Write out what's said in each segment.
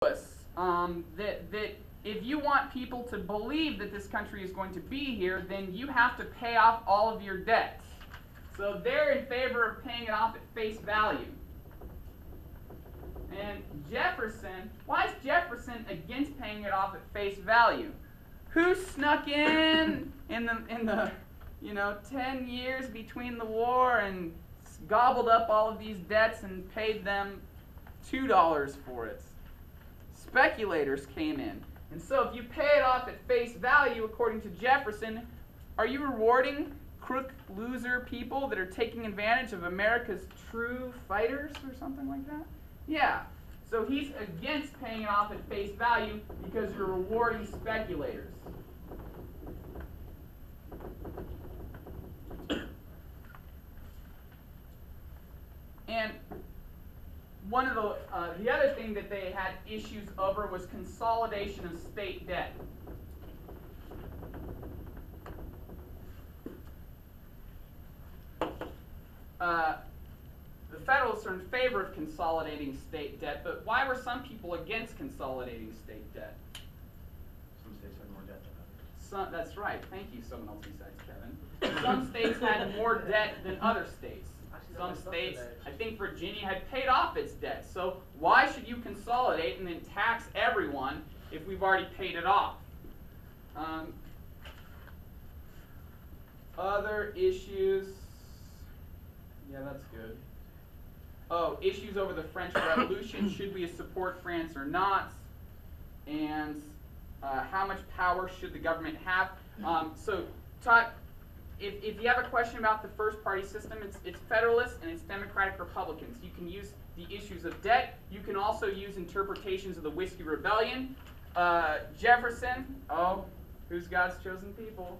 that if you want people to believe that this country is going to be here, then you have to pay off all of your debts. So they're in favor of paying it off at face value. And Jefferson, why is Jefferson against paying it off at face value? Who snuck in the 10 years between the war and gobbled up all of these debts and paid them $2 for it? Speculators came in. And so if you pay it off at face value, according to Jefferson, are you rewarding crook loser people that are taking advantage of America's true fighters or something like that? Yeah. So he's against paying it off at face value because you're rewarding speculators. And one of the other thing that they had issues over was consolidation of state debt. The Federalists are in favor of consolidating state debt, but why were some people against consolidating state debt? Some states had more debt than others. That's right. Thank you, someone else besides Kevin. Some states had more debt than other states. Some states, I think Virginia had paid off its debt. So why should you consolidate and then tax everyone if we've already paid it off? Other issues. Yeah, that's good. Oh, issues over the French Revolution. Should we support France or not? And how much power should the government have? Todd, if you have a question about the first party system, it's Federalists and it's Democratic Republicans. You can use the issues of debt. You can also use interpretations of the Whiskey Rebellion. Jefferson, who's God's chosen people?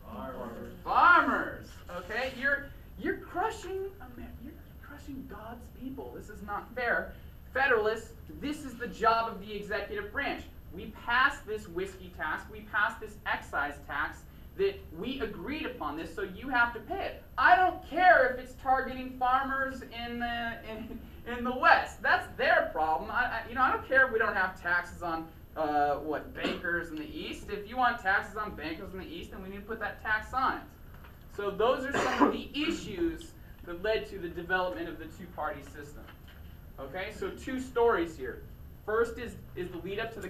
Farmers. Farmers. Okay, you're crushing God's people. This is not fair. Federalists, this is the job of the executive branch. We passed this whiskey tax. We passed this excise tax. That we agreed upon this, so you have to pay it. I don't care if it's targeting farmers in the West. That's their problem. I don't care if we don't have taxes on bankers in the East. If you want taxes on bankers in the East, then we need to put that tax on it. So those are some of the issues that led to the development of the two-party system. Okay, so two stories here. First is the lead up to the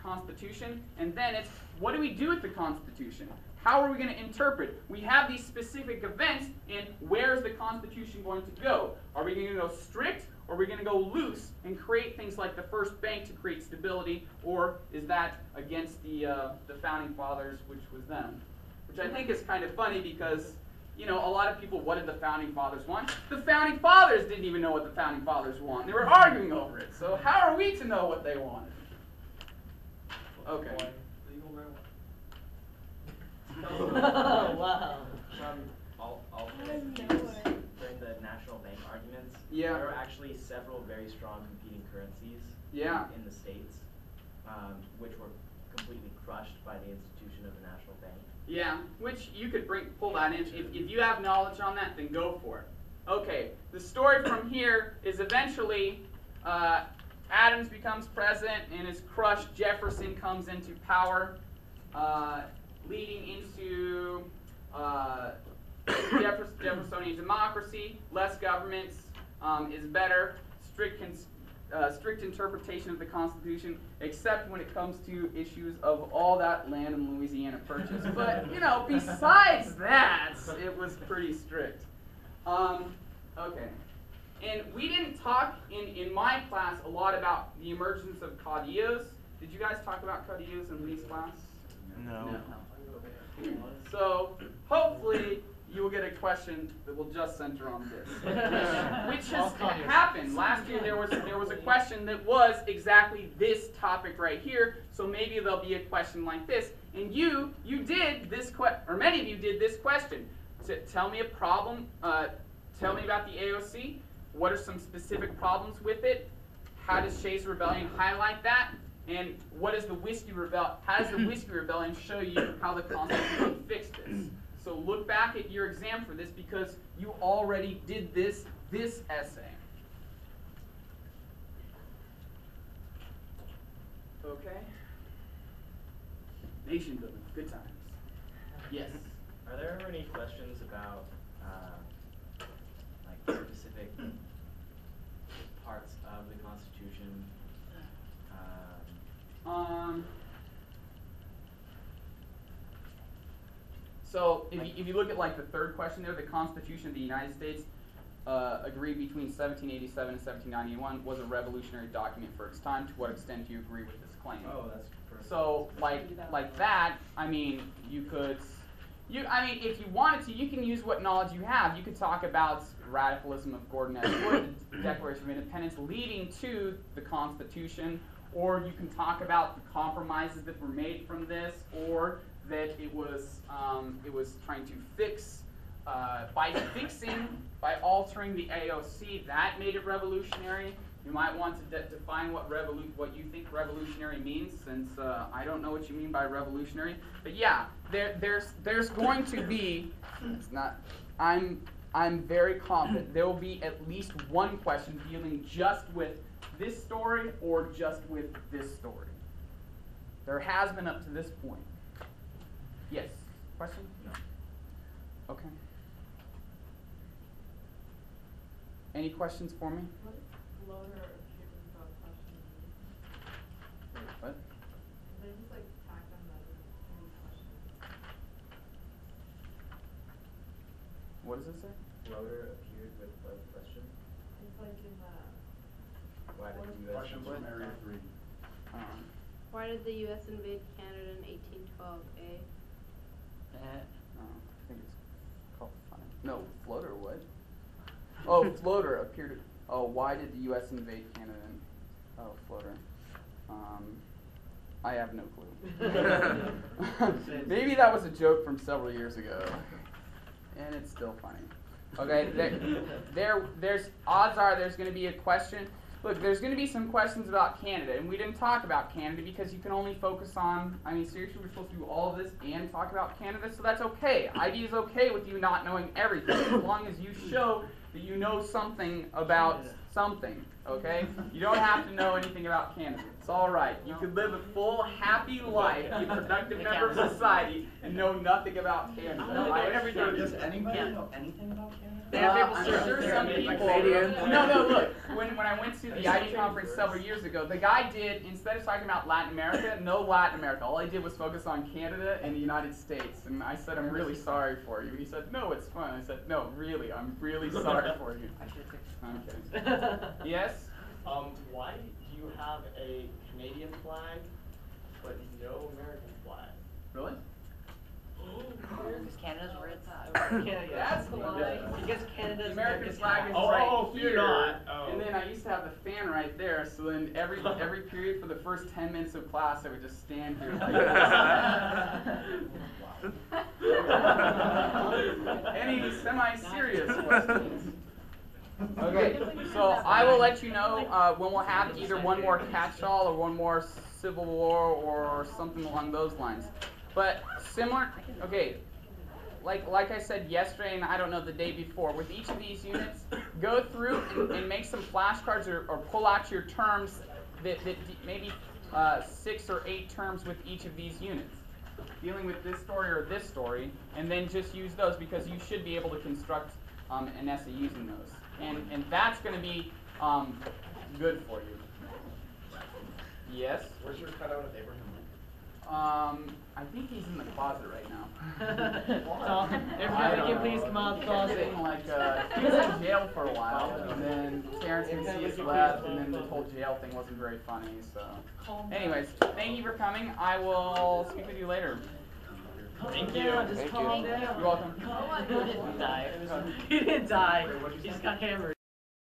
Constitution, and then it's what do we do with the Constitution? How are we going to interpret? We have these specific events, and where's the Constitution going to go? Are we going to go strict, or are we going to go loose and create things like the first bank to create stability, or is that against the Founding Fathers, which was them? Which I think is kind of funny because, a lot of people, what did the Founding Fathers want? The Founding Fathers didn't even know what the Founding Fathers want. They were arguing over it. So how are we to know what they wanted? Okay. Wow. During the national bank arguments, there were actually several very strong competing currencies in the states, which were completely crushed by the institution of the national bank. Yeah, which you could pull that in. If you have knowledge on that, then go for it. Okay, the story from here is eventually Adams becomes president and is crushed. Jefferson comes into power, leading into Jeffersonian democracy. Less government is better. Strict interpretation of the Constitution, except when it comes to issues of all that land in Louisiana purchased. But, besides that, it was pretty strict. Okay. And we didn't talk in my class a lot about the emergence of caudillos. Did you guys talk about caudillos in Lee's class? No. So, hopefully, you will get a question that will just center on this, which has happened. Last year there was a question that was exactly this topic right here. So maybe there'll be a question like this. And you did this or many of you did this question. Tell me a problem. Tell me about the AOC. What are some specific problems with it? How does Shays' Rebellion highlight that? And what is the Whiskey Rebellion? How does the Whiskey Rebellion show you how the Constitution fixed this? So look back at your exam for this because you already did this essay. Okay. Nation building, good times. Yes. Are there ever any questions about like specific parts of the Constitution? So if you look at like the third question there, the Constitution of the United States agreed between 1787 and 1791 was a revolutionary document for its time. To what extent do you agree with this claim? Oh, that's perfect. So like that, I mean, you could, I mean, if you wanted to, you can use what knowledge you have. You could talk about radicalism of Gordon S. Wood, the Declaration of Independence leading to the Constitution, or you can talk about the compromises that were made from this, or that it was trying to fix by altering the AOC, that made it revolutionary. You might want to define what you think revolutionary means, since I don't know what you mean by revolutionary. But yeah, there's going to be. It's not. I'm very confident there will be at least one question dealing just with this story or just with this story. There has been up to this point. Yes. Question? No. Okay. Any questions for me? What is floater appeared without question? Wait, what? They just like tack on that any questions. What does it say? Floater appeared with a question. It's like in the. Why did the U.S. Questions from Area 3. Why did the U.S. invade Canada in 1812? I think it's called fine. No, floater what? Oh, floater appeared. Oh, why did the U.S. invade Canada? Oh, floater. I have no clue. Maybe that was a joke from several years ago, and it's still funny. Okay, there's odds are there's going to be a question. Look, there's going to be some questions about Canada, and we didn't talk about Canada because you can only focus on, I mean, seriously, we're supposed to do all of this and talk about Canada, so that's okay. IB is okay with you not knowing everything, as long as you show that you know something about something, okay? You don't have to know anything about Canada. It's all right. You could live a full, happy life, be a productive member of society, and know nothing about Canada. Does anybody know anything about Canada? I'm sure some people. No, look. When I went to the ID conference several years ago, the guy did, instead of talking about Latin America, no Latin America. All he did was focus on Canada and the United States. And I said, I'm really sorry for you. And he said, no, it's fun. I said, no, really, I'm really sorry for you. Okay. Yes? Why do you have a Canadian flag but no American flag? Really? Because Canada's where it's at. That's why. Because Canada's The American flag is Oh, right fear here, not. Oh. and then I used to have the fan right there. So then every period for the first 10 minutes of class, I would just stand here like this. Any semi-serious questions? Okay, so I will let you know when we'll have either one more catch-all or one more Civil War or something along those lines. But similar, okay, like I said yesterday, and I don't know the day before, with each of these units, go through and make some flashcards or pull out your terms that maybe 6 or 8 terms with each of these units, dealing with this story or this story, and then just use those because you should be able to construct an essay using those. And that's going to be good for you. Yes? Where's your cutout of Abraham Lincoln? I think he's in the closet right now. Tom, everybody can please come out of the closet. He was in jail for a while, and then Terrence Macias left, and then the whole jail thing wasn't very funny, so. Anyways, thank you for coming. I will speak with you later. Thank you. Just calm down. You're welcome. He didn't die. He didn't die. He just got hammered.